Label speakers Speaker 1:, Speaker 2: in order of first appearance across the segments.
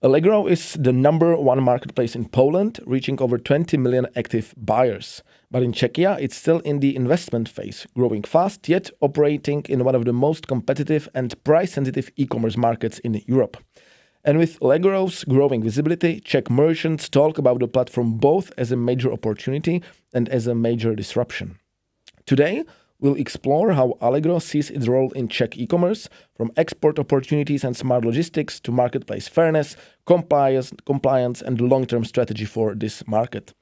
Speaker 1: Allegro is the number one marketplace in Poland, reaching over 20 million active buyers. But in Czechia, it's still in the investment phase, growing fast, yet operating in one of the most competitive and price-sensitive e-commerce markets in Europe. And with Allegro's growing visibility, Czech merchants talk about the platform both as a major opportunity and as a major disruption. Today, we'll explore how Allegro sees its role in Czech e-commerce, from export opportunities and smart logistics to marketplace fairness, compliance and long-term strategy for this market.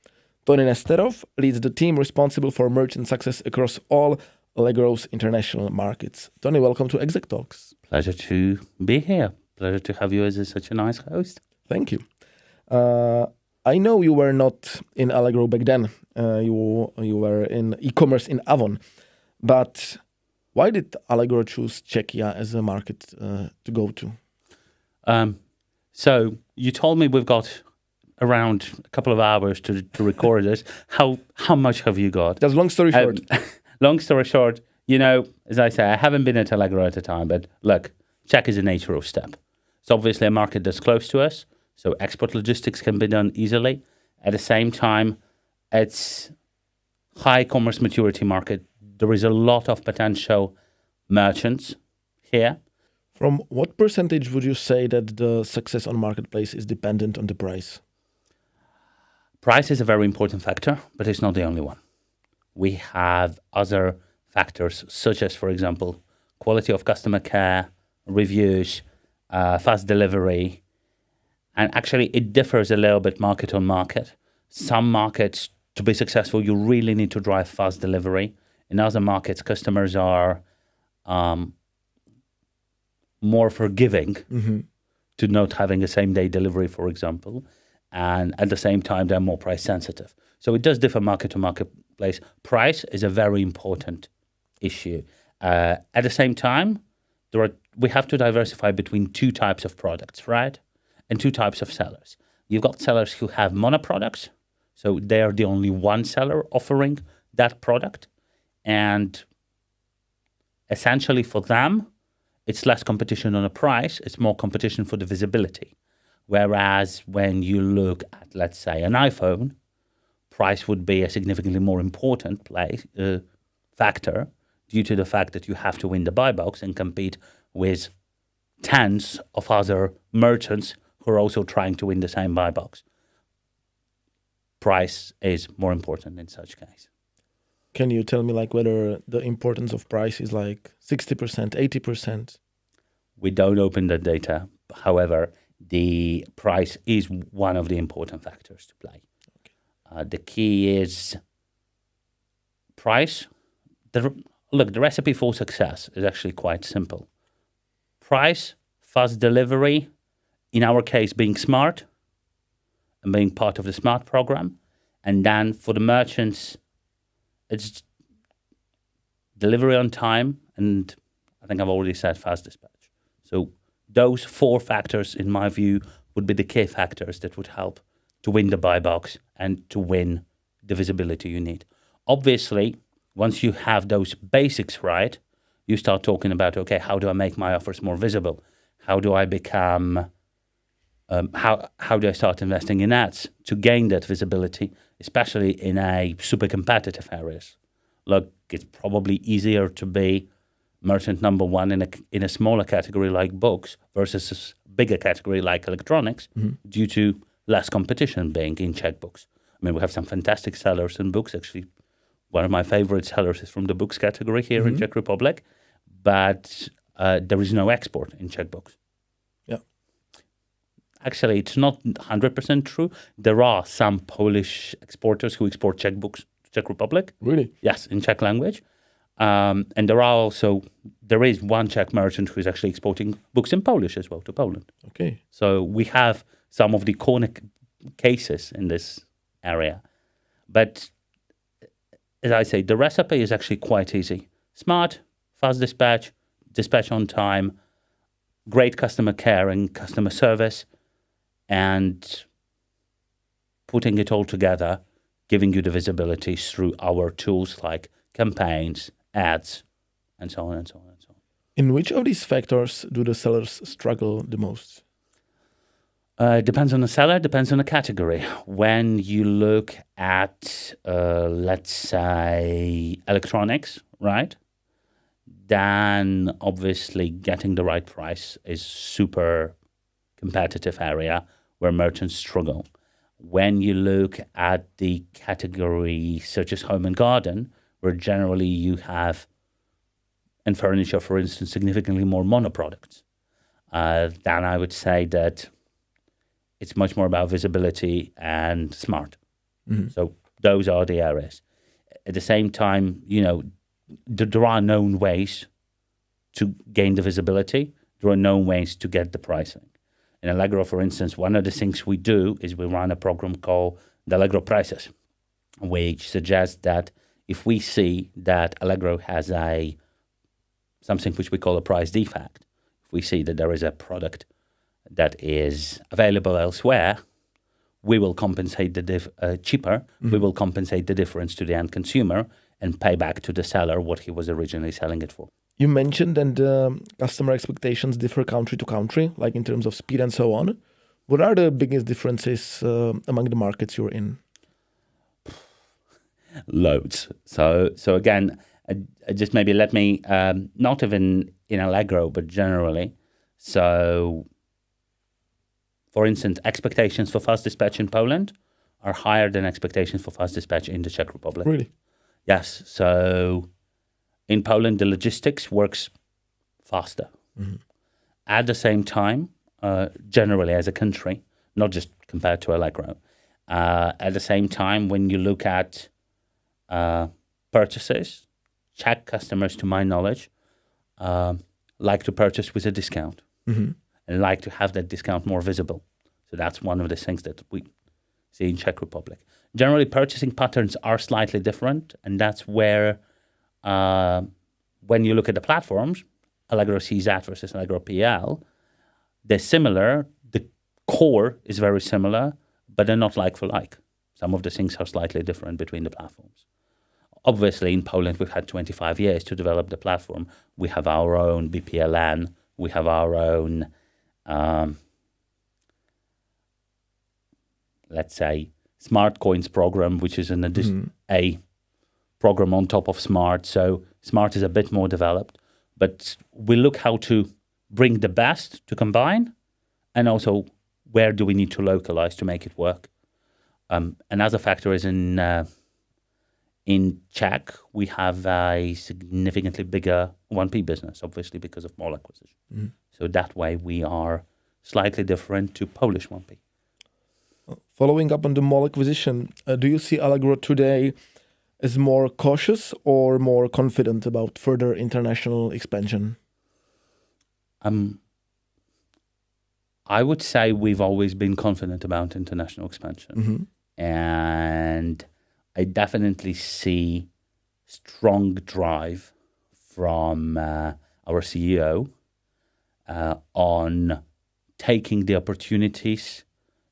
Speaker 1: Antons Nesterovs leads the team responsible for merchant success across all Allegro's international markets. Tony, welcome to Exec Talks.
Speaker 2: Pleasure to be here. Pleasure to have you as such a nice host.
Speaker 1: Thank you. I know you were not in Allegro back then. You were in e-commerce in Avon. But why did Allegro choose Czechia as a market to go to?
Speaker 2: So you told me we've got around a couple of hours to record this. How much have you got?
Speaker 1: That's long story short.
Speaker 2: Long story short, as I say, I haven't been at Allegro at the time, but look, Czech is a natural step. It's obviously a market that's close to us, so export logistics can be done easily. At the same time, it's high commerce maturity market. There is a lot of potential merchants here.
Speaker 1: From what percentage would you say that the success on marketplace is dependent on the price?
Speaker 2: Price is a very important factor, but it's not the only one. We have other factors such as, for example, quality of customer care, reviews, fast delivery. And actually, it differs a little bit market on market. Some markets, to be successful, you really need to drive fast delivery. In other markets, customers are more forgiving to not having a same-day delivery, for example. And at the same time, they're more price sensitive. So it does differ market to marketplace. Price is a very important issue. At the same time, we have to diversify between two types of products, right? And two types of sellers. You've got sellers who have mono products. So they're the only one seller offering that product. And essentially for them, it's less competition on a price. It's more competition for the visibility. Whereas when you look at, let's say, an iPhone, price would be a significantly more important factor due to the fact that you have to win the buy box and compete with tens of other merchants who are also trying to win the same buy box. Price is more important in such case.
Speaker 1: Can you tell me whether the importance of price is 60%, 80%?
Speaker 2: We don't open the data. However, the price is one of the important factors to play. Okay. The key is price. The recipe for success is actually quite simple. Price, fast delivery, in our case being smart and being part of the smart program. And then for the merchants, it's delivery on time, and I think I've already said fast dispatch. So those four factors, in my view, would be the key factors that would help to win the buy box and to win the visibility you need. Obviously, once you have those basics right, you start talking about, okay, how do I make my offers more visible? How do I become, how do I start investing in ads to gain that visibility, especially in a super competitive areas? Look, it's probably easier to be merchant number one in a smaller category like books versus a bigger category like electronics due to less competition being in Czech books. I mean, we have some fantastic sellers in books. Actually, one of my favorite sellers is from the books category here in Czech Republic, but there is no export in Czech books.
Speaker 1: Yeah.
Speaker 2: Actually, it's not 100% true. There are some Polish exporters who export Czech books to Czech Republic.
Speaker 1: Really?
Speaker 2: Yes, in Czech language. And there is one Czech merchant who is actually exporting books in Polish as well to Poland.
Speaker 1: Okay.
Speaker 2: So we have some of the corner cases in this area. But as I say, the recipe is actually quite easy. Smart, fast dispatch, dispatch on time, great customer care and customer service, and putting it all together, giving you the visibility through our tools like campaigns, ads, and so on and so on and so on.
Speaker 1: In which of these factors do the sellers struggle the most?
Speaker 2: Depends on the seller, depends on the category. When you look at, let's say, electronics, right? Then obviously getting the right price is super competitive area where merchants struggle. When you look at the category such as home and garden, where generally you have, in furniture, for instance, significantly more mono products, then I would say that it's much more about visibility and smart.
Speaker 1: Mm-hmm.
Speaker 2: So those are the areas. At the same time, there are known ways to gain the visibility. There are known ways to get the pricing. In Allegro, for instance, one of the things we do is we run a program called the Allegro Prices, which suggests that if we see that Allegro has something which we call a price defect, if we see that there is a product that is available elsewhere, we will compensate cheaper. Mm-hmm. We will compensate the difference to the end consumer and pay back to the seller what he was originally selling it for.
Speaker 1: You mentioned that customer expectations differ country to country, like in terms of speed and so on. What are the biggest differences among the markets you're in?
Speaker 2: Loads. So again, just maybe let me, not even in Allegro, but generally. So, for instance, expectations for fast dispatch in Poland are higher than expectations for fast dispatch in the Czech Republic.
Speaker 1: Really?
Speaker 2: Yes. So in Poland, the logistics works faster. Mm-hmm. At the same time, generally as a country, not just compared to Allegro, at the same time, when you look at purchases, Czech customers, to my knowledge, like to purchase with a discount. Mm-hmm. And like to have that discount more visible. So that's one of the things that we see in Czech Republic. Generally, purchasing patterns are slightly different, and that's where, when you look at the platforms, Allegro CZ versus Allegro PL, they're similar. The core is very similar, but they're not like for like. Some of the things are slightly different between the platforms. Obviously, in Poland, we've had 25 years to develop the platform. We have our own BPLN. We have our own, let's say, Smart Coins program, which is a program on top of Smart. So Smart is a bit more developed. But we look how to bring the best to combine, and also where do we need to localize to make it work. Another factor is in Czech, we have a significantly bigger 1P business, obviously because of mall acquisition. Mm-hmm. So that way we are slightly different to Polish 1P.
Speaker 1: Following up on the mall acquisition, do you see Allegro today as more cautious or more confident about further international expansion?
Speaker 2: I would say we've always been confident about international expansion. Mm-hmm. And I definitely see strong drive from our CEO on taking the opportunities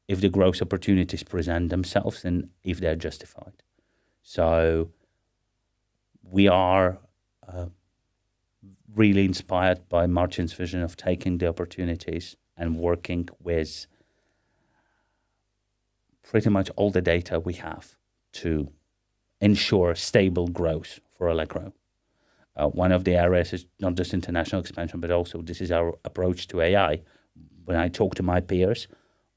Speaker 2: if the growth opportunities present themselves and if they're justified. So we are really inspired by Marcin's vision of taking the opportunities and working with pretty much all the data we have to ensure stable growth for Allegro. One of the areas is not just international expansion, but also this is our approach to AI. When I talk to my peers,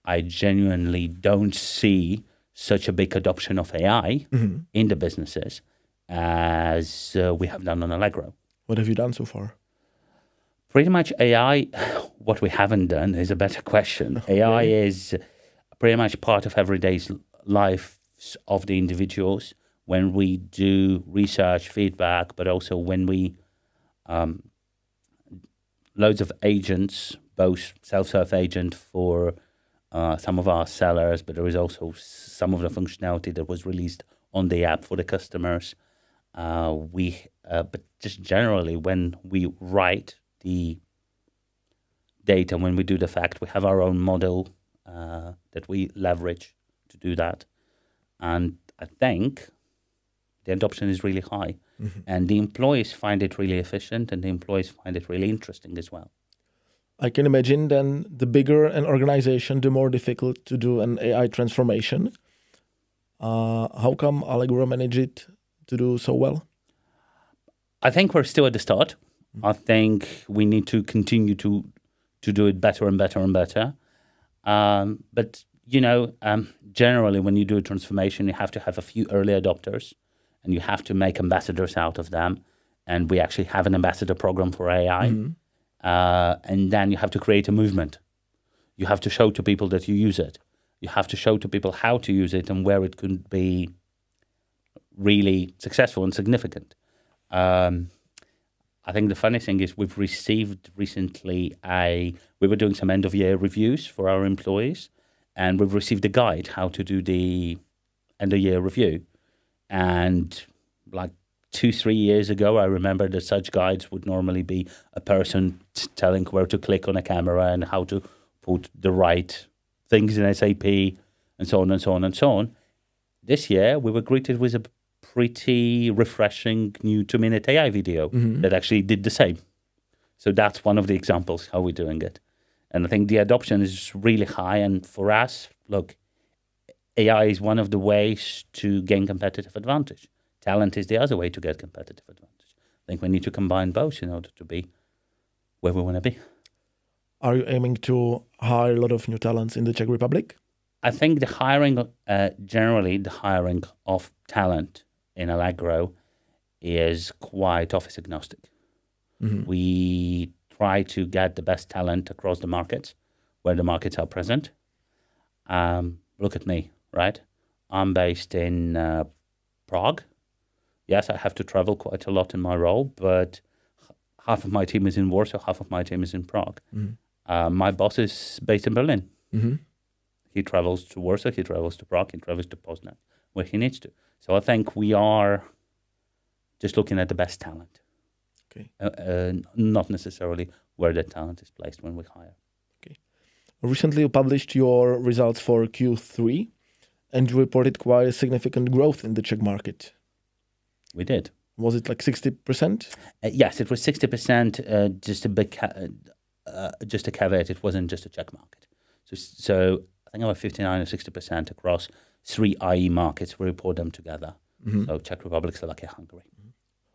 Speaker 2: I genuinely don't see such a big adoption of AI mm-hmm. in the businesses as we have done on Allegro.
Speaker 1: What have you done so far?
Speaker 2: Pretty much AI, what we haven't done is a better question. AI is pretty much part of everyday's life of the individuals when we do research, feedback, but also when we loads of agents, both self-serve agent for some of our sellers, but there is also some of the functionality that was released on the app for the customers. But just generally, when we write the data, when we do the fact, we have our own model that we leverage to do that. And I think the adoption is really high. Mm-hmm. And the employees find it really efficient, and the employees find it really interesting as well.
Speaker 1: I can imagine then the bigger an organization, the more difficult to do an AI transformation. How come Allegro managed it to do so well?
Speaker 2: I think we're still at the start. I think we need to continue to do it better and better and better. But generally, when you do a transformation, you have to have a few early adopters, and you have to make ambassadors out of them. And we actually have an ambassador program for AI. And then you have to create a movement. You have to show to people that you use it. You have to show to people how to use it and where it could be really successful and significant. I think the funny thing is we've received recently we were doing some end of year reviews for our employees, and we've received a guide how to do the end of year review. And like 2-3 years ago, I remember that such guides would normally be a person telling where to click on a camera and how to put the right things in SAP and so on and so on and so on. This year, we were greeted with a pretty refreshing new 2-minute AI video that actually did the same. So that's one of the examples how we're doing it. And I think the adoption is really high. And for us, look, AI is one of the ways to gain competitive advantage. Talent is the other way to get competitive advantage. I think we need to combine both in order to be where we want to be.
Speaker 1: Are you aiming to hire a lot of new talents in the Czech Republic?
Speaker 2: I think generally the hiring of talent in Allegro is quite office agnostic. We try to get the best talent across the markets where the markets are present. Look at me, right? I'm based in Prague. Yes, I have to travel quite a lot in my role, but half of my team is in Warsaw, half of my team is in Prague. My boss is based in Berlin. He travels to Warsaw, he travels to Prague, he travels to Poznan, where he needs to. So I think we are just looking at the best talent.
Speaker 1: Okay.
Speaker 2: Not necessarily where that talent is placed when we hire.
Speaker 1: Okay. Recently you published your results for Q3 and you reported quite a significant growth in the Czech market.
Speaker 2: We did.
Speaker 1: Was it like 60%?
Speaker 2: Yes, it was 60%. Just a caveat, it wasn't just a Czech market. So I think about 59 or 60% across 3 IE markets. We report them together. So Czech Republic, Slovakia, Hungary.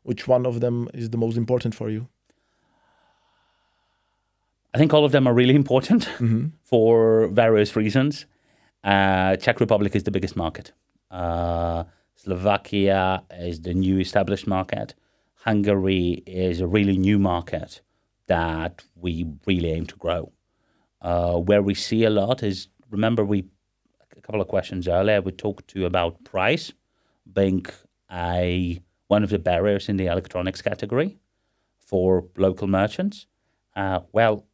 Speaker 1: Which one of them is the most important for you?
Speaker 2: I think all of them are really important for various reasons. Czech Republic is the biggest market. Slovakia is the new established market. Hungary is a really new market that we really aim to grow. Where we see a lot is, remember a couple of questions earlier, we talked to you about price being one of the barriers in the electronics category for local merchants. Well,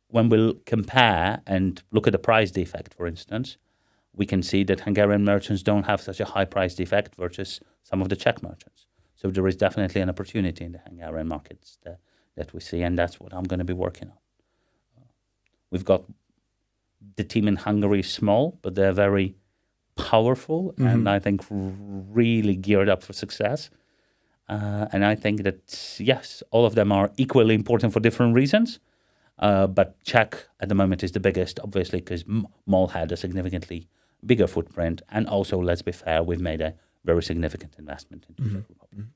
Speaker 2: when we'll compare and look at the price defect, for instance, we can see that Hungarian merchants don't have such a high price defect versus some of the Czech merchants. So there is definitely an opportunity in the Hungarian markets that we see, and that's what I'm going to be working on. We've got the team in Hungary is small, but they're very powerful and I think really geared up for success. And I think that, yes, all of them are equally important for different reasons. But Czech at the moment is the biggest, obviously, because Mall had a significantly bigger footprint. And also, let's be fair, we've made a very significant investment into Czech Republic.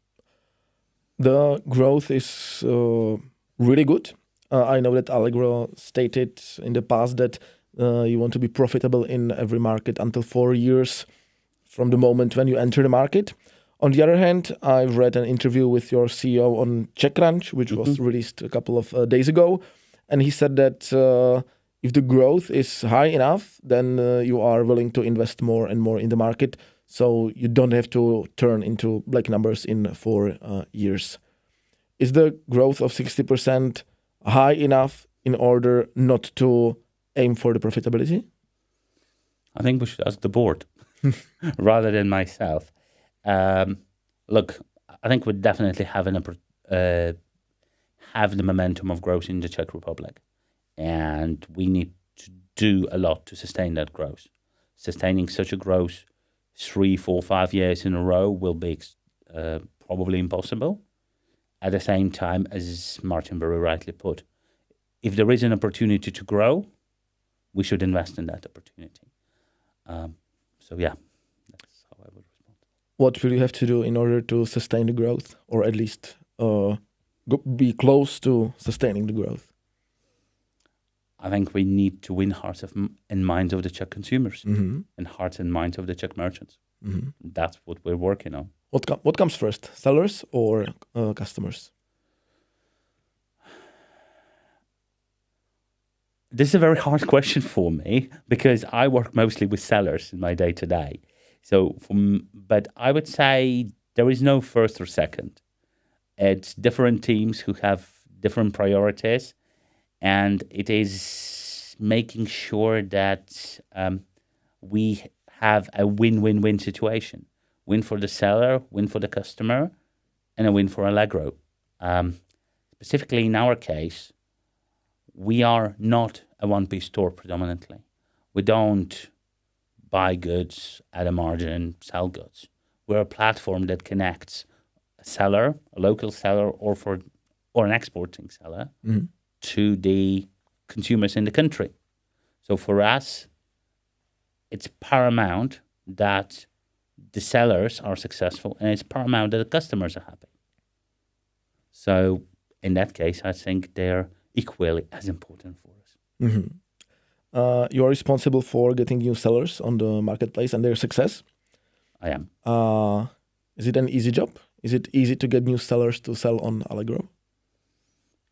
Speaker 1: The growth is really good. I know that Allegro stated in the past that you want to be profitable in every market until 4 years from the moment when you enter the market. On the other hand, I've read an interview with your CEO on TechCrunch, which was released a couple of days ago. And he said that if the growth is high enough, then you are willing to invest more and more in the market. So you don't have to turn into black numbers in 4 years. Is the growth of 60% high enough in order not to aim for the profitability?
Speaker 2: I think we should ask the board rather than myself. Look, I think we definitely have the momentum of growth in the Czech Republic, and we need to do a lot to sustain that growth. Sustaining such a growth 3, 4, 5 years in a row will be probably impossible. At the same time, as Martin very rightly put, if there is an opportunity to grow, we should invest in that opportunity. So yeah, that's how I would respond.
Speaker 1: What will you have to do in order to sustain the growth, or at least be close to sustaining the growth?
Speaker 2: I think we need to win hearts and minds of the Czech consumers and hearts and minds of the Czech merchants. That's what we're working on.
Speaker 1: What comes first, sellers or customers?
Speaker 2: This is a very hard question for me because I work mostly with sellers in my day-to-day. But I would say there is no first or second. It's different teams who have different priorities, and it is making sure that we have a win-win-win situation. Win for the seller, win for the customer, and a win for Allegro. Specifically in our case, we are not a one-piece store predominantly. We don't buy goods at a margin, sell goods. We're a platform that connects a seller, a local seller, or an exporting seller to the consumers in the country. So for us, it's paramount that the sellers are successful, and it's paramount that the customers are happy. So in that case, I think they're equally as important for us.
Speaker 1: You are responsible for getting new sellers on the marketplace and their success.
Speaker 2: I am.
Speaker 1: Is it an easy job? Is it easy to get new sellers to sell on Allegro?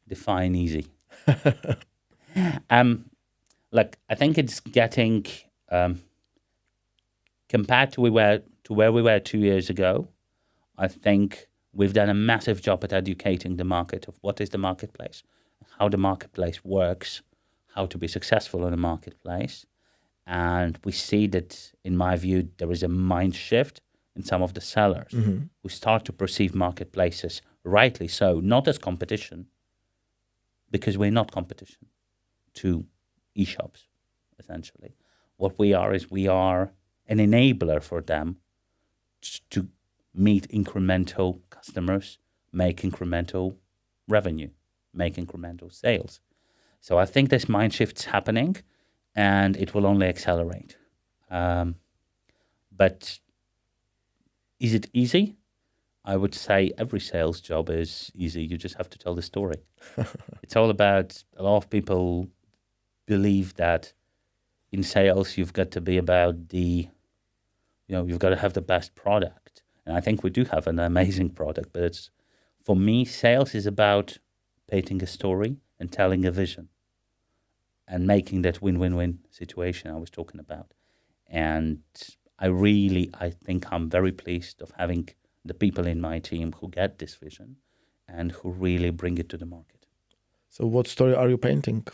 Speaker 2: Define easy. Look, I think it's getting compared to where we were 2 years ago. I think we've done a massive job at educating the market of what is the marketplace, how the marketplace works, how to be successful in a marketplace. And we see that, in my view, there is a mind shift in some of the sellers who start to perceive marketplaces, rightly so, not as competition, because we're not competition to e-shops, essentially. What we are is we are an enabler for them to meet incremental customers, make incremental revenue, make incremental sales. So I think this mind shift's happening, and it will only accelerate. But is it easy? I would say every sales job is easy. You just have to tell the story. It's all about, a lot of people believe that in sales you've got to be about you've got to have the best product. And I think we do have an amazing product, but for me, sales is about painting a story and telling a vision and making that win-win-win situation I was talking about. And I think I'm very pleased of having the people in my team who get this vision and who really bring it to the market.
Speaker 1: So what story are you painting?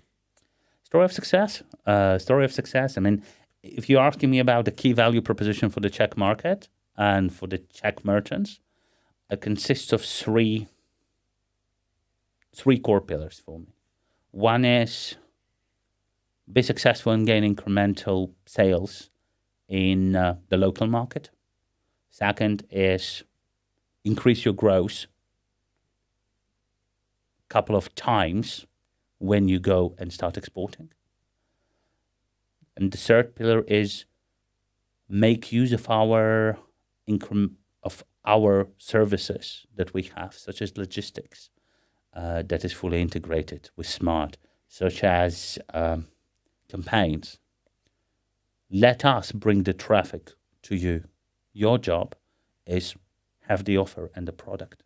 Speaker 2: Story of success. I mean, if you're asking me about the key value proposition for the Czech market and for the Czech merchants, it consists of three core pillars for me. One is be successful in gaining incremental sales in the local market. Second is increase your growth a couple of times when you go and start exporting. And the third pillar is make use of our services that we have, such as logistics, that is fully integrated with Smart, such as campaigns. Let us bring the traffic to you. Your job is have the offer and the product.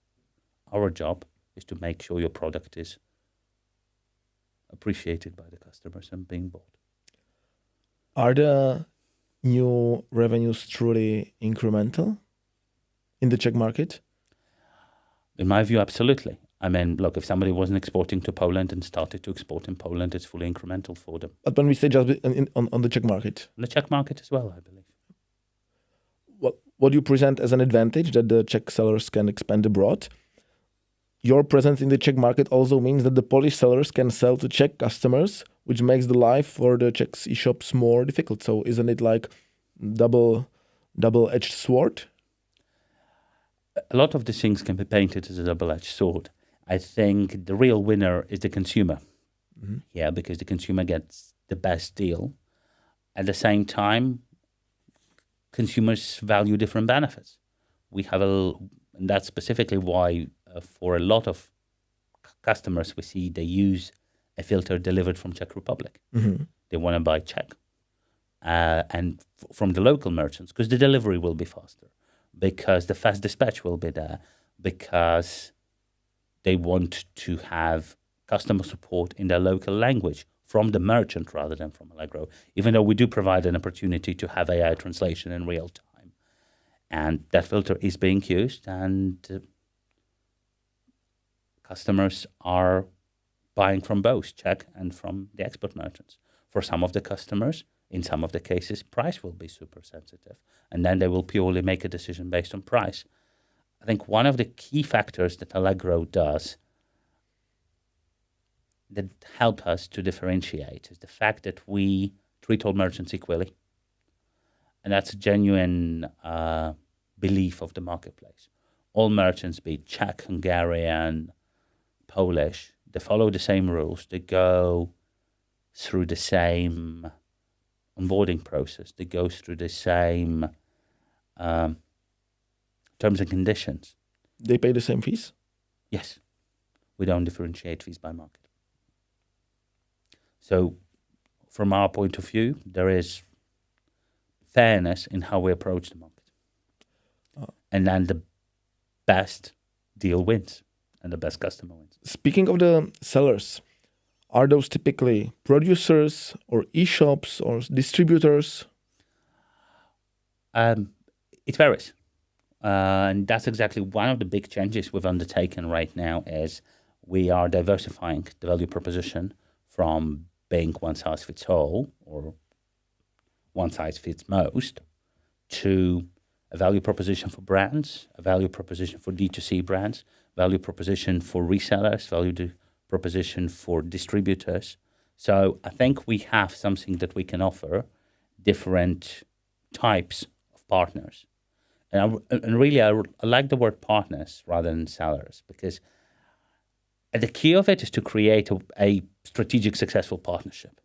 Speaker 2: Our job is to make sure your product is appreciated by the customers and being bought.
Speaker 1: Are the new revenues truly incremental in the Czech market?
Speaker 2: In my view, absolutely. I mean, look, if somebody wasn't exporting to Poland and started to export in Poland, it's fully incremental for them.
Speaker 1: But when we say just on the Czech market?
Speaker 2: On the Czech market as well, I believe.
Speaker 1: What you present as an advantage that the Czech sellers can expand abroad, your presence in the Czech market also means that the Polish sellers can sell to Czech customers, which makes the life for the Czech e-shops more difficult. So isn't it like double-edged sword?
Speaker 2: A lot of the things can be painted as a double-edged sword. I think the real winner is the consumer. Yeah, because the consumer gets the best deal. At the same time, consumers value different benefits. And that's specifically why for a lot of customers we see they use a filter delivered from Czech Republic. They want to buy Czech. And from the local merchants, because the delivery will be faster, because the fast dispatch will be there, because they want to have customer support in their local language from the merchant rather than from Allegro, even though we do provide an opportunity to have AI translation in real time. And that filter is being used, and customers are buying from both Czech and from the export merchants. For some of the customers, in some of the cases, price will be super sensitive, and then they will purely make a decision based on price. I think one of the key factors that Allegro does that help us to differentiate is the fact that we treat all merchants equally. And that's a genuine belief of the marketplace. All merchants, be it Czech, Hungarian, Polish, they follow the same rules. They go through the same onboarding process. They go through the same terms and conditions.
Speaker 1: They pay the same fees?
Speaker 2: Yes. We don't differentiate fees by market. So from our point of view, there is fairness in how we approach the market. And then the best deal wins and the best customer wins.
Speaker 1: Speaking of the sellers, are those typically producers or e-shops or distributors?
Speaker 2: It varies. And that's exactly one of the big changes we've undertaken right now is we are diversifying the value proposition from being one size fits all or one size fits most to a value proposition for brands, a value proposition for D2C brands, value proposition for resellers, value proposition for distributors. So I think we have something that we can offer different types of partners. And really, I like the word partners rather than sellers, because the key of it is to create a strategic, successful partnership.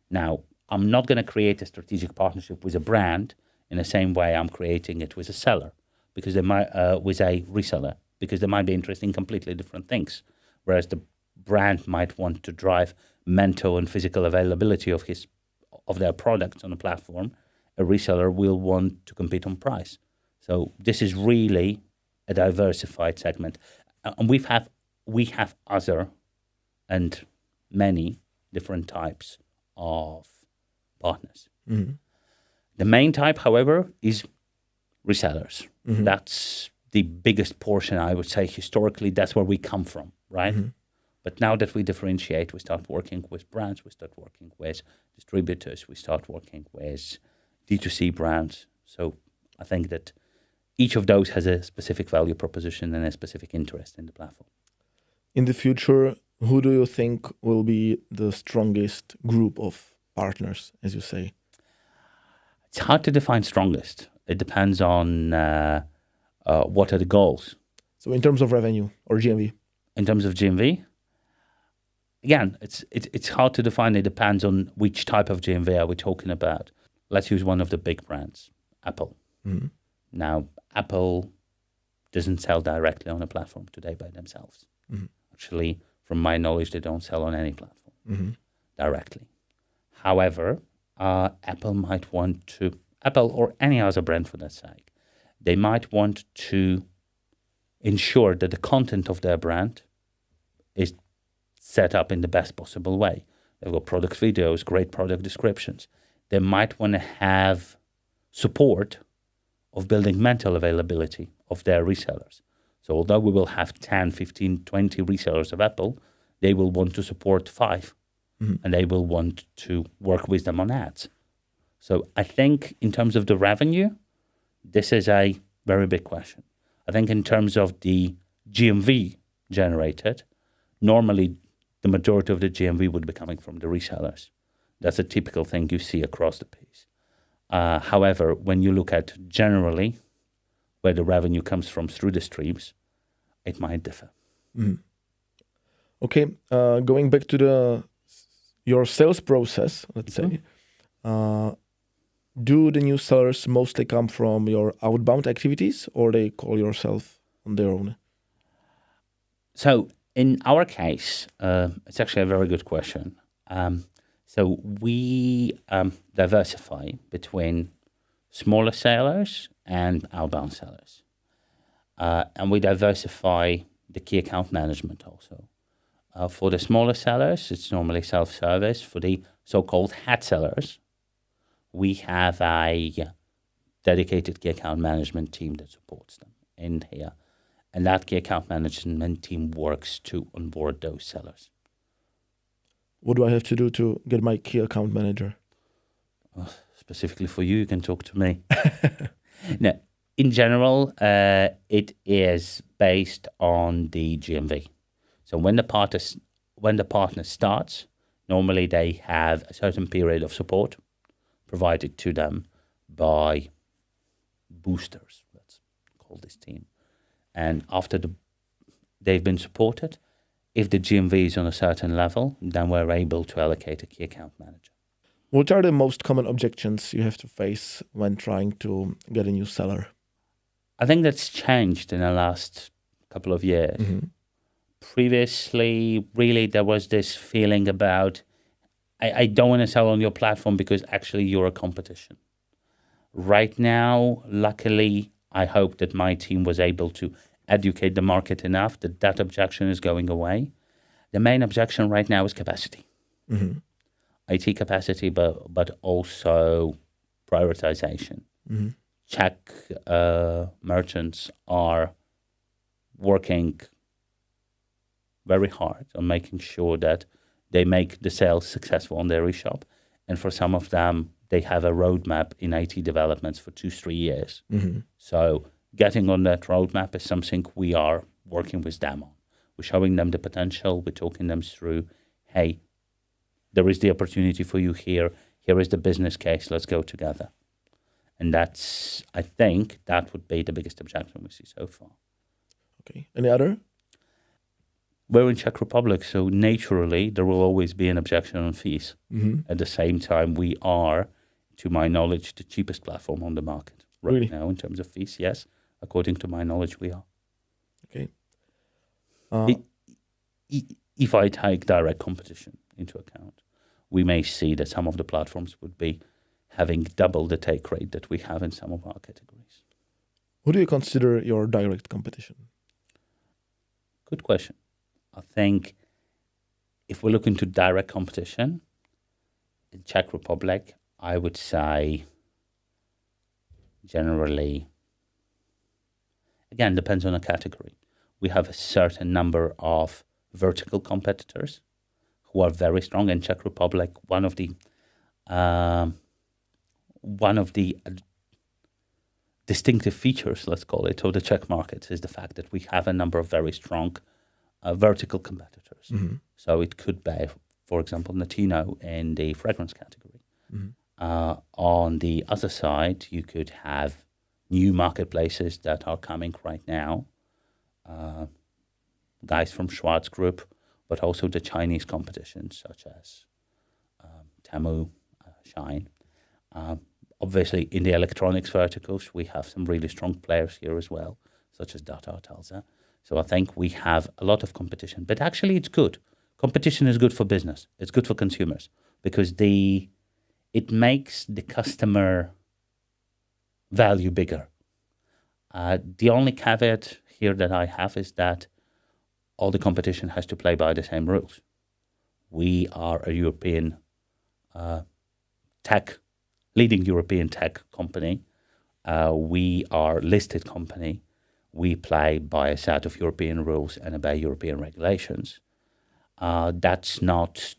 Speaker 2: Now, I'm not going to create a strategic partnership with a brand in the same way I'm creating it with a seller, because they might with a reseller, because they might be interested in completely different things. Whereas the brand might want to drive mental and physical availability of their products on the platform, a reseller will want to compete on price. So this is really a diversified segment, and we have other and many different types of partners. The main type, however, is resellers. That's the biggest portion, I would say. Historically, that's where we come from, right? But now that we differentiate, we start working with brands, we start working with distributors, we start working with D2C brands. So I think that each of those has a specific value proposition and a specific interest in the platform.
Speaker 1: In the future, who do you think will be the strongest group of partners, as you say?
Speaker 2: It's hard to define strongest. It depends on what are the goals.
Speaker 1: So in terms of revenue or GMV?
Speaker 2: In terms of GMV, again, it's hard to define. It depends on which type of GMV are we talking about. Let's use one of the big brands, Apple. Now, Apple doesn't sell directly on a platform today by themselves. Actually, from my knowledge, they don't sell on any platform directly. However, Apple might want to, Apple or any other brand for that sake, they might want to ensure that the content of their brand is set up in the best possible way. They've got product videos, great product descriptions. They might want to have support of building mental availability of their resellers. So although we will have 10, 15, 20 resellers of Apple, they will want to support 5. And they will want to work with them on ads. So I think in terms of the revenue, this is a very big question. I think in terms of the GMV generated, normally the majority of the GMV would be coming from the resellers. That's a typical thing you see across the piece. However, when you look at generally where the revenue comes from through the streams, it might differ.
Speaker 1: Okay, going back to your sales process, let's say, do the new sellers mostly come from your outbound activities, or they call yourself on their own?
Speaker 2: So in our case, it's actually a very good question. So we diversify between smaller sellers and outbound sellers. And we diversify the key account management also. For the smaller sellers, it's normally self-service. For the so-called head sellers, we have a dedicated key account management team that supports them in here. And that key account management team works to onboard those sellers.
Speaker 1: What do I have to do to get my key account manager?
Speaker 2: Specifically for you, you can talk to me. No, in general, it is based on the GMV. So when the partner starts, normally they have a certain period of support provided to them by boosters, let's call this team. And after they've been supported, if the GMV is on a certain level, then we're able to allocate a key account manager.
Speaker 1: What are the most common objections you have to face when trying to get a new seller?
Speaker 2: I think that's changed in the last couple of years.
Speaker 1: Mm-hmm.
Speaker 2: Previously, really, there was this feeling about, I don't want to sell on your platform because actually you're a competition. Right now, luckily, I hope that my team was able to educate the market enough that that objection is going away. The main objection right now is capacity.
Speaker 1: Mm-hmm.
Speaker 2: IT capacity, but also prioritization.
Speaker 1: Mm-hmm.
Speaker 2: Czech merchants are working very hard on making sure that they make the sales successful on their eShop. And for some of them, they have a roadmap in IT developments for 2-3 years.
Speaker 1: Mm-hmm.
Speaker 2: So getting on that roadmap is something we are working with them on. We're showing them the potential. We're talking them through, hey, there is the opportunity for you here. Here is the business case. Let's go together. And that's, I think, that would be the biggest objection we see so far.
Speaker 1: Okay. Any other?
Speaker 2: We're in Czech Republic, so naturally there will always be an objection on fees.
Speaker 1: Mm-hmm.
Speaker 2: At the same time, we are, to my knowledge, the cheapest platform on the market right
Speaker 1: Really?
Speaker 2: now in terms of fees. Yes, according to my knowledge, we are.
Speaker 1: Okay.
Speaker 2: If I take direct competition into account, we may see that some of the platforms would be having double the take rate that we have in some of our categories.
Speaker 1: Who do you consider your direct competition?
Speaker 2: Good question. I think if we look into direct competition in Czech Republic, I would say generally, again, depends on the category. We have a certain number of vertical competitors who are very strong in Czech Republic. One of the distinctive features, let's call it, of the Czech market is the fact that we have a number of very strong vertical competitors.
Speaker 1: Mm-hmm.
Speaker 2: So it could be, for example, Natino in the fragrance category.
Speaker 1: Mm-hmm.
Speaker 2: On the other side, you could have new marketplaces that are coming right now, guys from Schwarz Group, but also the Chinese competitions such as Temu, Shine. Obviously, in the electronics verticals, we have some really strong players here as well, such as Data Telsa. So I think we have a lot of competition, but actually it's good. Competition is good for business. It's good for consumers because it makes the customer value bigger. The only caveat here that I have is that all the competition has to play by the same rules. We are a European leading European tech company. We are a listed company. We play by a set of European rules and obey European regulations. That's not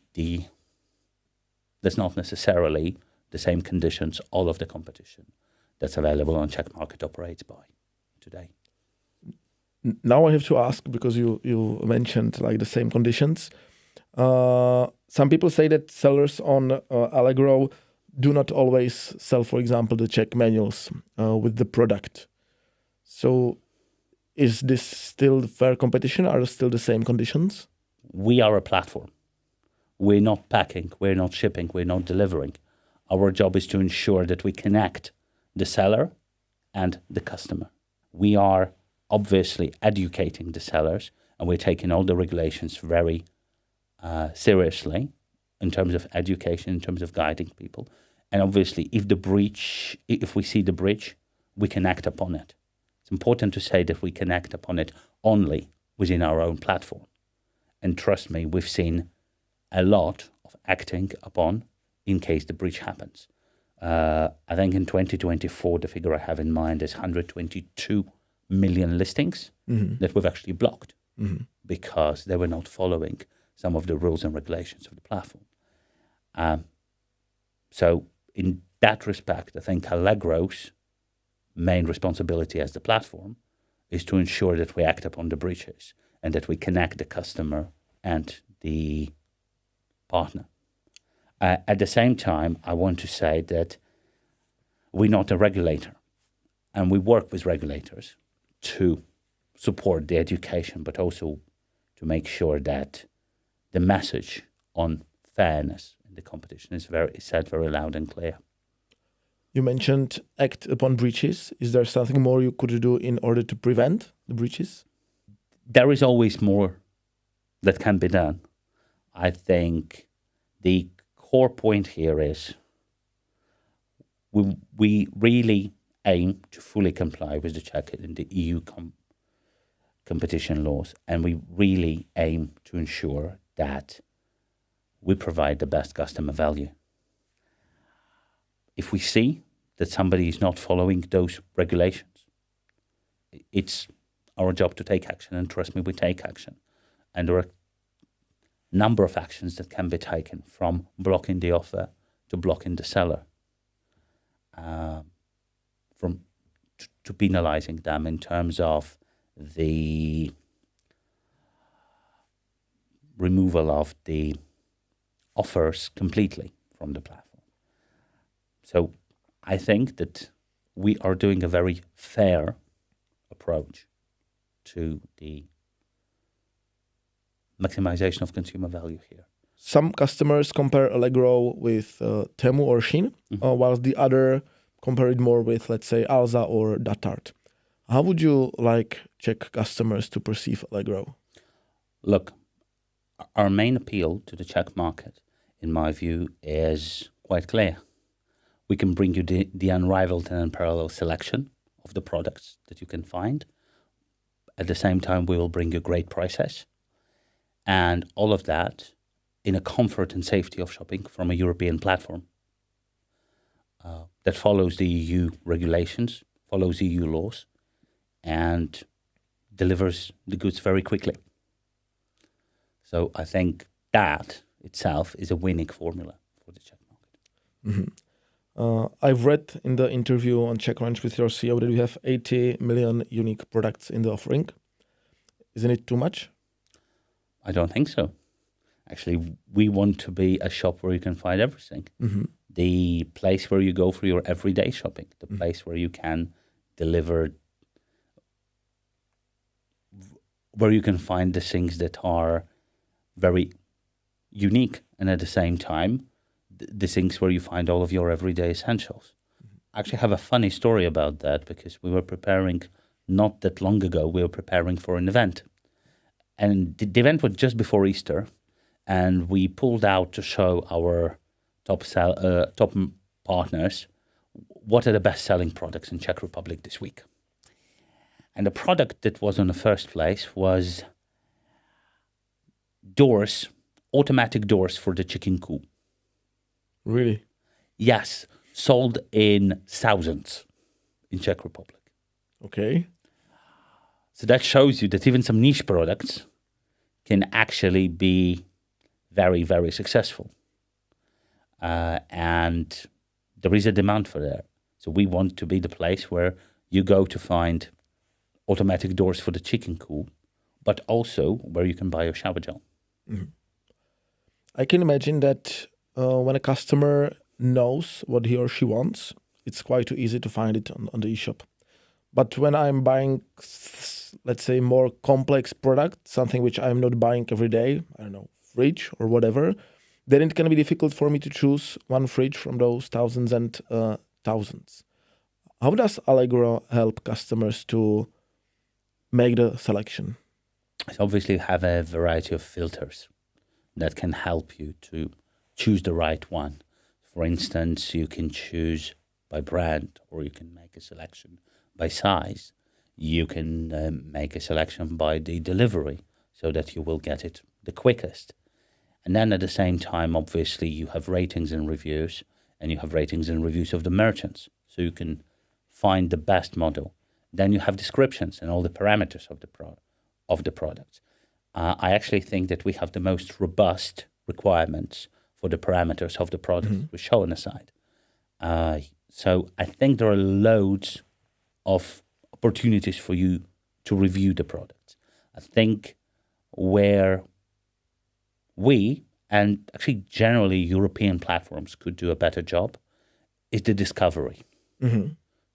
Speaker 2: necessarily the same conditions all of the competition that's available on Czech market operates by today.
Speaker 1: Now I have to ask, because you mentioned like the same conditions. Some people say that sellers on Allegro do not always sell, for example, the Czech manuals with the product. So is this still fair competition? Are still the same conditions?
Speaker 2: we are a platform. We're not packing, we're not shipping, we're not delivering. Our job is to ensure that we connect the seller and the customer. We are obviously educating the sellers, and we're taking all the regulations very seriously in terms of education, in terms of guiding people. And obviously, if we see the breach, we can act upon it. It's important to say that we can act upon it only within our own platform. And trust me, we've seen a lot of acting upon in case the breach happens. I think in 2024, the figure I have in mind is 122 million listings that we've actually blocked because they were not following some of the rules and regulations of the platform. So in that respect, I think Allegro's main responsibility as the platform is to ensure that we act upon the breaches and that we connect the customer and the partner. At the same time, I want to say that we're not a regulator, and we work with regulators to support the education, but also to make sure that the message on fairness in the competition is said very loud and clear.
Speaker 1: You mentioned act upon breaches. Is there something more you could do in order to prevent the breaches?
Speaker 2: There is always more that can be done. I think the core point here is we really aim to fully comply with the Czech and the EU competition laws, and we really aim to ensure that we provide the best customer value. If we see that somebody is not following those regulations, it's our job to take action, and trust me, we take action. And there are a number of actions that can be taken, from blocking the offer to blocking the seller, to penalizing them in terms of the removal of the offers completely from the platform. So I think that we are doing a very fair approach to the maximization of consumer value here.
Speaker 1: Some customers compare Allegro with Temu or Shein, whilst the other compare it more with, let's say, Alza or Datart. How would you like Czech customers to perceive Allegro?
Speaker 2: Look, our main appeal to the Czech market, in my view, is quite clear. We can bring you the unrivaled and unparalleled selection of the products that you can find. At the same time, we will bring you great prices. And all of that in a comfort and safety of shopping from a European platform that follows the EU regulations, follows EU laws, and delivers the goods very quickly. So I think that itself is a winning formula for the Czech market.
Speaker 1: I've read in the interview on Czech Ranch with your CEO that you have 80 million unique products in the offering. Isn't it too much?
Speaker 2: I don't think so. Actually, we want to be a shop where you can find everything. The place where you go for your everyday shopping, the place where you can deliver, where you can find the things that are very unique, and at the same time, the things where you find all of your everyday essentials. I actually have a funny story about that, because we were preparing, not that long ago, we were preparing for an event. And the event was just before Easter, and we pulled out to show our top partners what are the best-selling products in Czech Republic this week. And the product that was on the first place was doors, automatic doors for the chicken coop.
Speaker 1: Really?
Speaker 2: Yes, sold in thousands in Czech Republic.
Speaker 1: Okay.
Speaker 2: So that shows you that even some niche products can actually be very, very successful. And there is a demand for that. So we want to be the place where you go to find automatic doors for the chicken coop, but also where you can buy your shower gel.
Speaker 1: I can imagine that when a customer knows what he or she wants, it's quite too easy to find it on the eShop. But when I'm buying, let's say, more complex product, something which I'm not buying every day, I don't know, fridge or whatever, then it can be difficult for me to choose one fridge from those thousands and thousands. How does Allegro help customers to make the selection?
Speaker 2: So obviously, you have a variety of filters that can help you to choose the right one. For instance, you can choose by brand, or you can make a selection by size. You can make a selection by the delivery so that you will get it the quickest. And then at the same time, obviously, you have ratings and reviews, and you have ratings and reviews of the merchants. So you can find the best model. Then you have descriptions and all the parameters of the products. I actually think that we have the most robust requirements for the parameters of the products we show on the site. So I think there are loads of opportunities for you to review the products. I think where we, and actually generally European platforms, could do a better job is the discovery.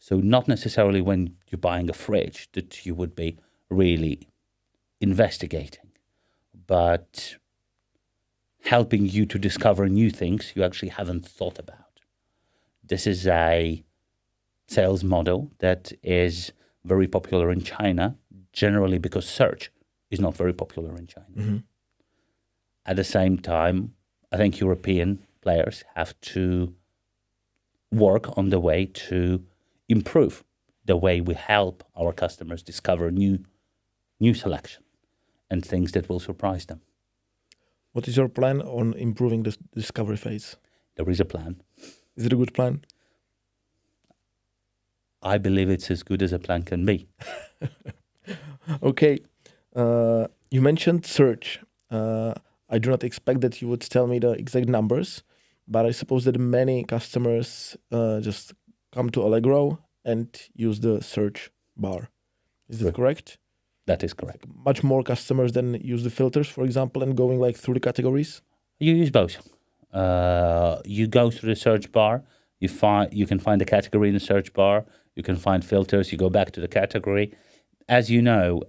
Speaker 2: So not necessarily when you're buying a fridge that you would be really investigating, but helping you to discover new things you actually haven't thought about. This is a sales model that is very popular in China, generally because search is not very popular in China. At the same time, I think European players have to work on the way to improve the way we help our customers discover new selection and things that will surprise them.
Speaker 1: What is your plan on improving the discovery phase?
Speaker 2: There is a plan.
Speaker 1: Is it a good plan?
Speaker 2: I believe it's as good as a plan can be.
Speaker 1: Okay. You mentioned search. I do not expect that you would tell me the exact numbers, but I suppose that many customers just come to Allegro and use the search bar. Is that correct?
Speaker 2: That is correct.
Speaker 1: Much more customers than use the filters, for example, and going like through the categories?
Speaker 2: You use both. You go through the search bar. You can find the category in the search bar. You can find filters. You go back to the category. As you know,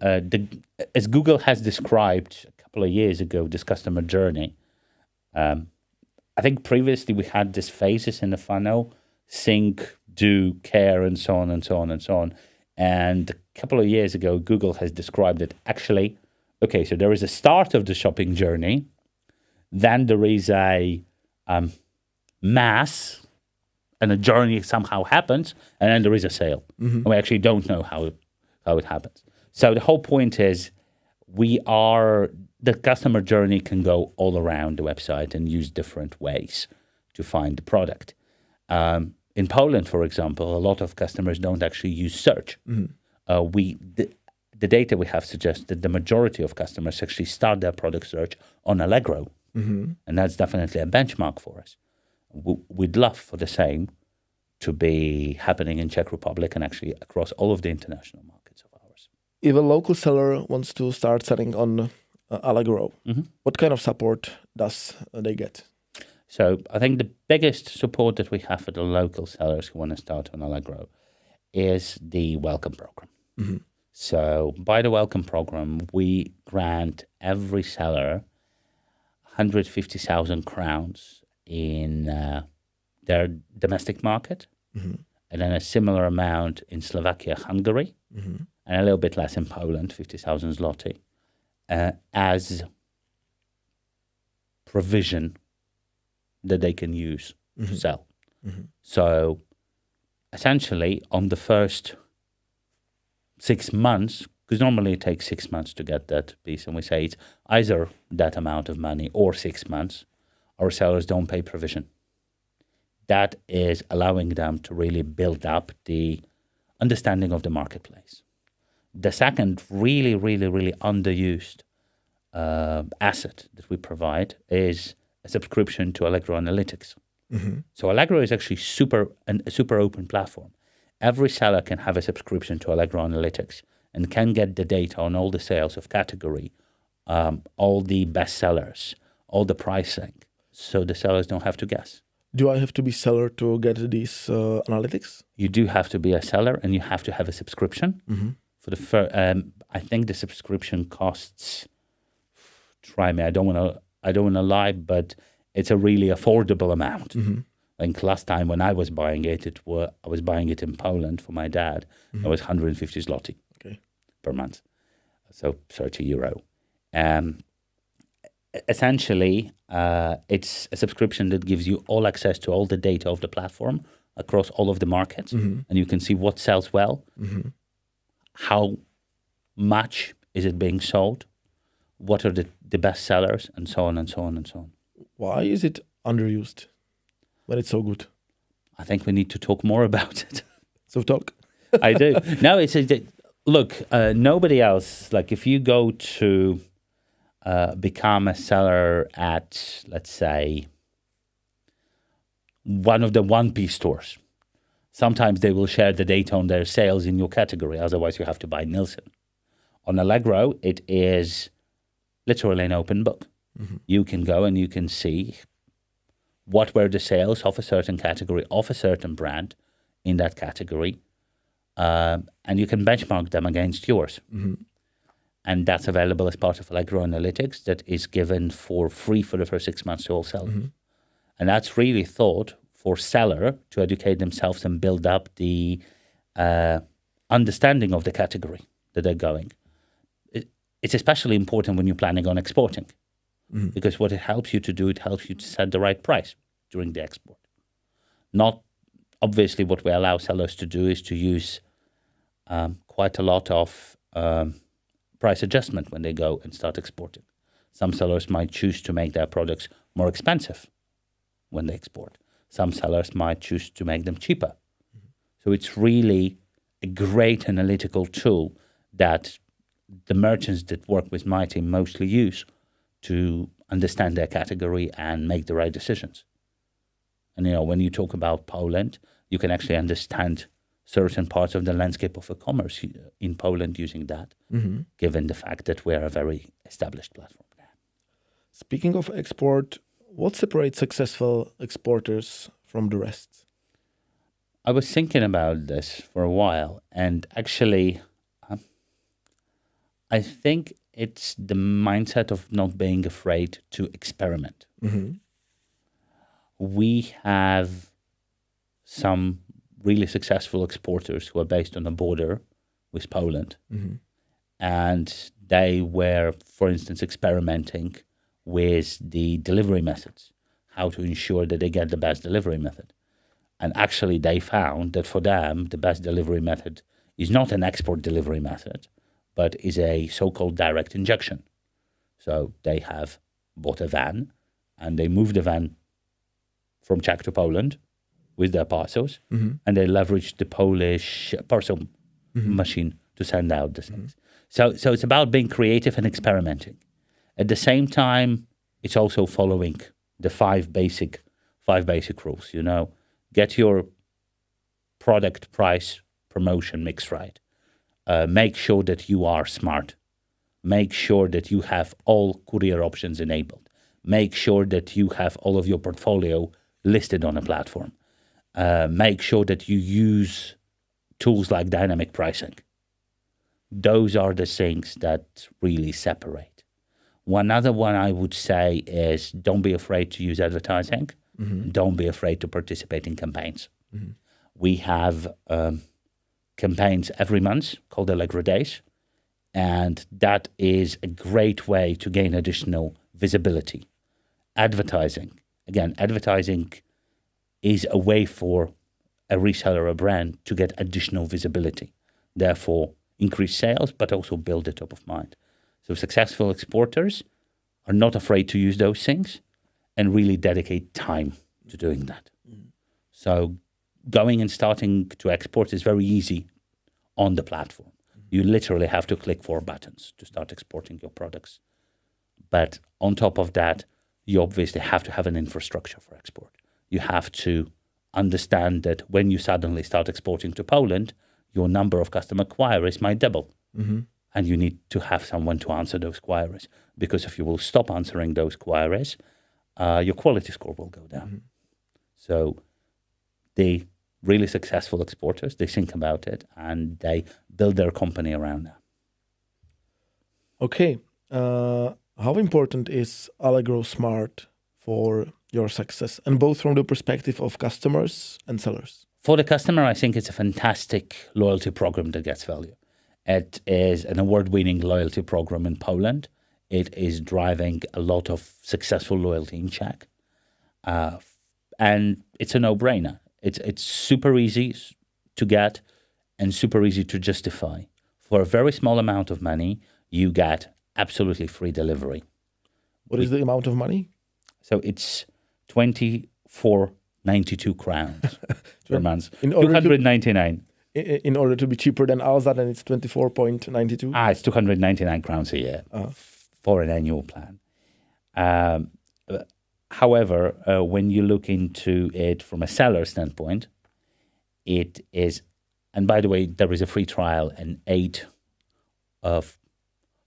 Speaker 2: as Google has described a couple of years ago, this customer journey, I think previously we had these phases in the funnel: think, do, care, and so on and so on and so on. And a couple of years ago, Google has described it actually, okay, so there is a start of the shopping journey, then there is a mass, and a journey somehow happens, and then there is a sale. And we actually don't know how it happens. So the whole point is the customer journey can go all around the website and use different ways to find the product. In Poland, for example, a lot of customers don't actually use search. The data we have suggests that the majority of customers actually start their product search on Allegro. And that's definitely a benchmark for us. We'd love for the same to be happening in Czech Republic and actually across all of the international markets of ours.
Speaker 1: If a local seller wants to start selling on Allegro, what kind of support does they get?
Speaker 2: So I think the biggest support that we have for the local sellers who want to start on Allegro is the welcome program. So by the welcome program, we grant every seller 150,000 crowns in their domestic market, and then a similar amount in Slovakia, Hungary, and a little bit less in Poland, 50,000 zloty, as provision that they can use to sell. So essentially, on the first 6 months, because normally it takes 6 months to get that piece, and we say it's either that amount of money or 6 months, our sellers don't pay provision. That is allowing them to really build up the understanding of the marketplace. The second really, really, really underused asset that we provide is a subscription to Allegro Analytics. So Allegro is actually a super open platform. Every seller can have a subscription to Allegro Analytics and can get the data on all the sales of category, all the best sellers, all the pricing, so the sellers don't have to guess.
Speaker 1: Do I have to be seller to get these analytics?
Speaker 2: You do have to be a seller, and you have to have a subscription. For the I think the subscription costs. Try me. I don't want to lie, but it's a really affordable amount. I think last time when I was buying it, I was buying it in Poland for my dad. It was 150 zloty per month, so 30 euro. Essentially, it's a subscription that gives you all access to all the data of the platform across all of the markets, and you can see what sells well, how much is it being sold, what are the best sellers, and so on and so on and so on. Why
Speaker 1: is it underused when it's so good?
Speaker 2: I think we need to talk more about it.
Speaker 1: So talk.
Speaker 2: I do. No, look, nobody else, like if you go to become a seller at, let's say, one of the 1P stores, sometimes they will share the data on their sales in your category. Otherwise, you have to buy Nielsen. On Allegro, it is literally an open book. You can go and you can see what were the sales of a certain category, of a certain brand in that category, and you can benchmark them against yours. And that's available as part of Allegro Analytics that is given for free for the first 6 months to all sellers. And that's really thought for seller to educate themselves and build up the understanding of the category that they're going. It's especially important when you're planning on exporting, because what it helps you to do, it helps you to set the right price during the export. Not obviously what we allow sellers to do is to use quite a lot of price adjustment when they go and start exporting. Some sellers might choose to make their products more expensive when they export. Some sellers might choose to make them cheaper. So it's really a great analytical tool that the merchants that work with my team mostly use to understand their category and make the right decisions. And when you talk about Poland, you can actually understand certain parts of the landscape of e-commerce in Poland using that, given the fact that we're a very established platform there.
Speaker 1: Speaking of export, what separates successful exporters from the rest?
Speaker 2: I was thinking about this for a while, and actually, I think it's the mindset of not being afraid to experiment. We have some really successful exporters who are based on the border with Poland. And they were, for instance, experimenting with the delivery methods, how to ensure that they get the best delivery method. And actually they found that for them, the best delivery method is not an export delivery method, but is a so-called direct injection. So they have bought a van and they move the van from Czech to Poland with their parcels, and they leverage the Polish parcel machine to send out the things. So it's about being creative and experimenting. At the same time, it's also following the five basic rules. Get your product, price, promotion mix right. Make sure that you are smart. Make sure that you have all courier options enabled. Make sure that you have all of your portfolio listed on a platform. Make sure that you use tools like dynamic pricing. Those are the things that really separate. One other one I would say is don't be afraid to use advertising. Don't be afraid to participate in campaigns. We have campaigns every month called Allegro Days, and that is a great way to gain additional visibility. Advertising is a way for a reseller or a brand to get additional visibility, therefore increase sales, but also build the top of mind. So successful exporters are not afraid to use those things and really dedicate time to doing that. So going and starting to export is very easy on the platform. You literally have to click 4 buttons to start exporting your products. But on top of that, you obviously have to have an infrastructure for export. You have to understand that when you suddenly start exporting to Poland, your number of customer queries might double. And you need to have someone to answer those queries. Because if you will stop answering those queries, your quality score will go down. So the really successful exporters, they think about it and they build their company around that.
Speaker 1: Okay. How important is Allegro Smart for your success, and both from the perspective of customers and sellers?
Speaker 2: For the customer, I think it's a fantastic loyalty program that gets value. It is an award-winning loyalty program in Poland. It is driving a lot of successful loyalty in Czech. And it's a no-brainer. It's super easy to get and super easy to justify. For a very small amount of money, you get absolutely free delivery.
Speaker 1: What is the amount of money?
Speaker 2: So it's 24.92 crowns per month. 299.
Speaker 1: In order to be cheaper than Alza, then it's 24.92?
Speaker 2: It's 299 crowns a year for an annual plan. However, when you look into it from a seller standpoint, it is, and by the way, there is a free trial and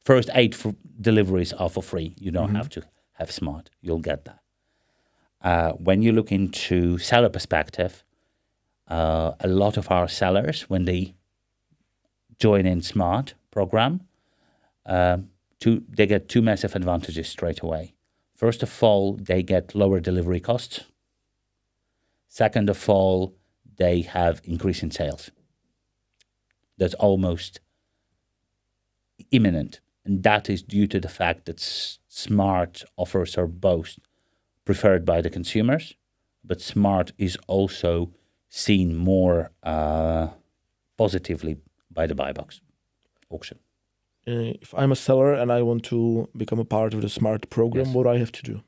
Speaker 2: first 8 deliveries are for free. You don't have to have Smart. You'll get that. When you look into seller perspective, a lot of our sellers, when they join in Smart program, they get 2 massive advantages straight away. First of all, they get lower delivery costs. Second of all, they have increase in sales. That's almost imminent. And that is due to the fact that Smart offers are both preferred by the consumers, but Smart is also seen more positively by the buy box auction.
Speaker 1: If I'm a seller and I want to become a part of the Smart program,
Speaker 2: Yes.
Speaker 1: what do I have to do?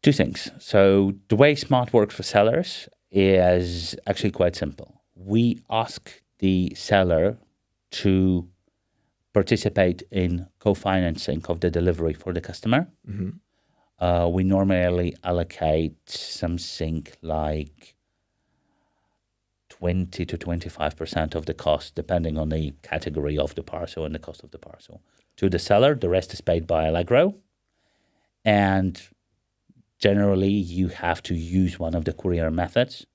Speaker 2: 2 things. So the way Smart works for sellers is actually quite simple. We ask the seller to participate in co-financing of the delivery for the customer. We normally allocate something like 20 to 25% of the cost, depending on the category of the parcel and the cost of the parcel, to the seller. The rest is paid by Allegro. And generally, you have to use one of the courier methods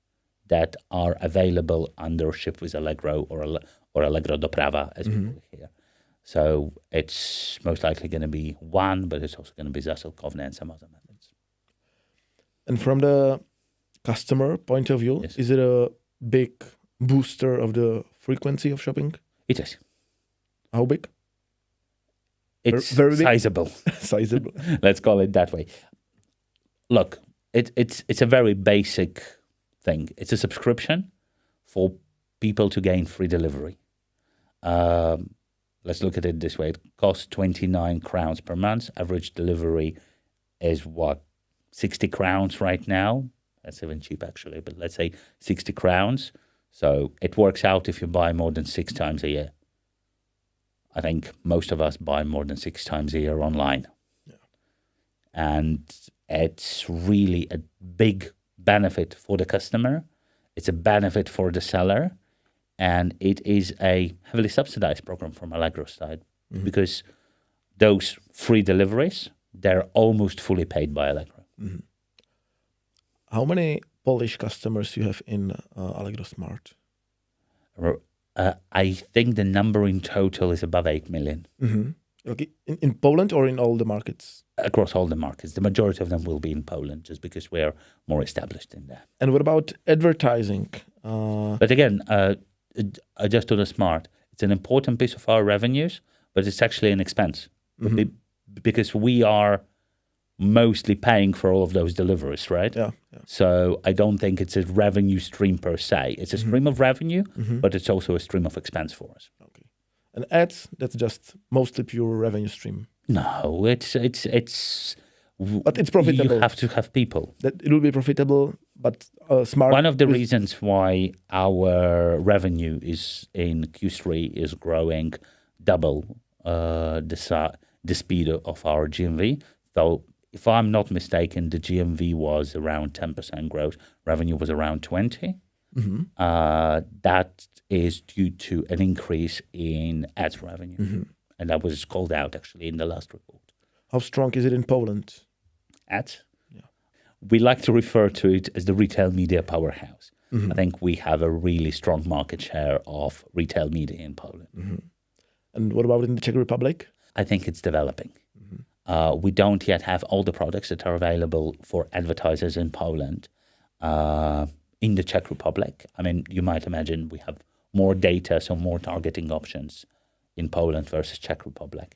Speaker 2: that are available under Ship with Allegro or Allegro Doprava, as we call it here. So it's most likely going to be one, but it's also going to be Zasilkovne and some other methods.
Speaker 1: And from the customer point of view,
Speaker 2: Yes.
Speaker 1: is it a big booster of the frequency of shopping?
Speaker 2: It is.
Speaker 1: How big?
Speaker 2: It's
Speaker 1: Very big?
Speaker 2: sizable.
Speaker 1: Sizable.
Speaker 2: Let's call it that way. Look, it's a very basic thing. It's a subscription for people to gain free delivery. Let's look at it this way. It costs 29 crowns per month. Average delivery is 60 crowns right now. That's even cheap actually, but let's say 60 crowns. So it works out if you buy more than 6 times a year. I think most of us buy more than 6 times a year online.
Speaker 1: Yeah.
Speaker 2: And it's really a big benefit for the customer. It's a benefit for the seller. And it is a heavily subsidized program from Allegro's side because those free deliveries, they're almost fully paid by Allegro.
Speaker 1: How many Polish customers you have in Allegro Smart?
Speaker 2: I think the number in total is above 8 million.
Speaker 1: Okay. In Poland or in all the markets?
Speaker 2: Across all the markets. The majority of them will be in Poland just because we're more established in there.
Speaker 1: And what about advertising?
Speaker 2: But again, just to the Smart, it's an important piece of our revenues, but it's actually an expense because we are mostly paying for all of those deliveries, right?
Speaker 1: Yeah.
Speaker 2: So I don't think it's a revenue stream per se. It's a stream of revenue, but it's also a stream of expense for us.
Speaker 1: Okay. And ads, that's just mostly pure revenue stream.
Speaker 2: No, it's
Speaker 1: But it's profitable.
Speaker 2: You have to have people.
Speaker 1: That it will be profitable, but Smart.
Speaker 2: One of the reasons why our revenue is in Q3 is growing double the speed of our GMV. So if I'm not mistaken, the GMV was around 10% growth. Revenue was around 20%. That is due to an increase in ads revenue. And that was called out actually in the last report.
Speaker 1: How strong is it in Poland?
Speaker 2: Ads?
Speaker 1: Yeah.
Speaker 2: we like to refer to it as the retail media powerhouse. I think we have a really strong market share of retail media in Poland.
Speaker 1: And what about in the Czech Republic?
Speaker 2: I think it's developing. We don't yet have all the products that are available for advertisers in Poland. In the Czech Republic, I mean, you might imagine we have more data, so more targeting options in Poland versus Czech Republic.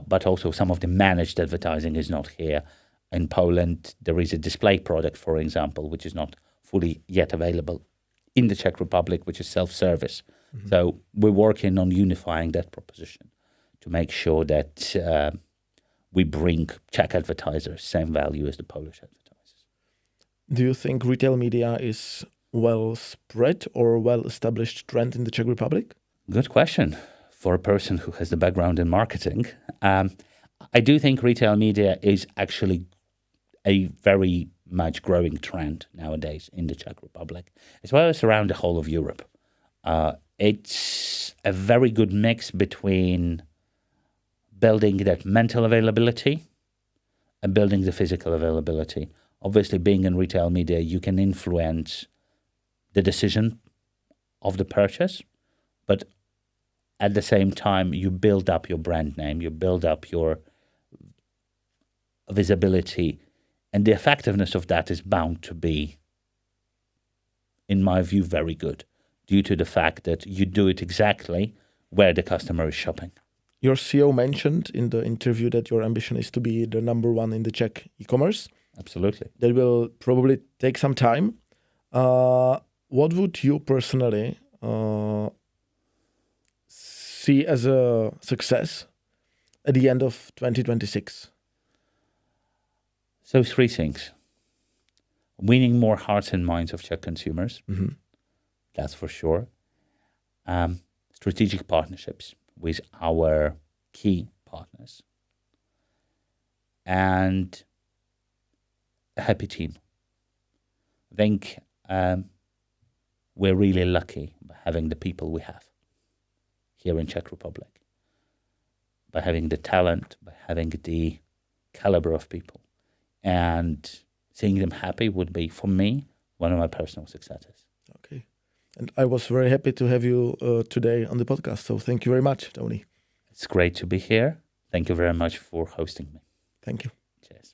Speaker 2: But also some of the managed advertising is not here. In Poland, there is a display product, for example, which is not fully yet available in the Czech Republic, which is self-service. So we're working on unifying that proposition to make sure that we bring Czech advertisers same value as the Polish advertisers.
Speaker 1: Do you think retail media is well spread or well established trend in the Czech Republic?
Speaker 2: Good question for a person who has the background in marketing. I do think retail media is actually a very much growing trend nowadays in the Czech Republic, as well as around the whole of Europe. It's a very good mix between building that mental availability and building the physical availability. Obviously, being in retail media, you can influence the decision of the purchase, but at the same time, you build up your brand name, you build up your visibility, and the effectiveness of that is bound to be, in my view, very good, due to the fact that you do it exactly where the customer is shopping.
Speaker 1: Your CEO mentioned in the interview that your ambition is to be the number one in the Czech e-commerce.
Speaker 2: Absolutely.
Speaker 1: That will probably take some time. What would you personally see as a success at the end of 2026?
Speaker 2: So 3 things. Winning more hearts and minds of Czech consumers. That's for sure. Strategic partnerships with our key partners. And a happy team. I think we're really lucky by having the people we have here in Czech Republic, by having the talent, by having the caliber of people. And seeing them happy would be, for me, one of my personal successes.
Speaker 1: Okay. And I was very happy to have you today on the podcast. So thank you very much, Tony.
Speaker 2: It's great to be here. Thank you very much for hosting me.
Speaker 1: Thank you.
Speaker 2: Cheers.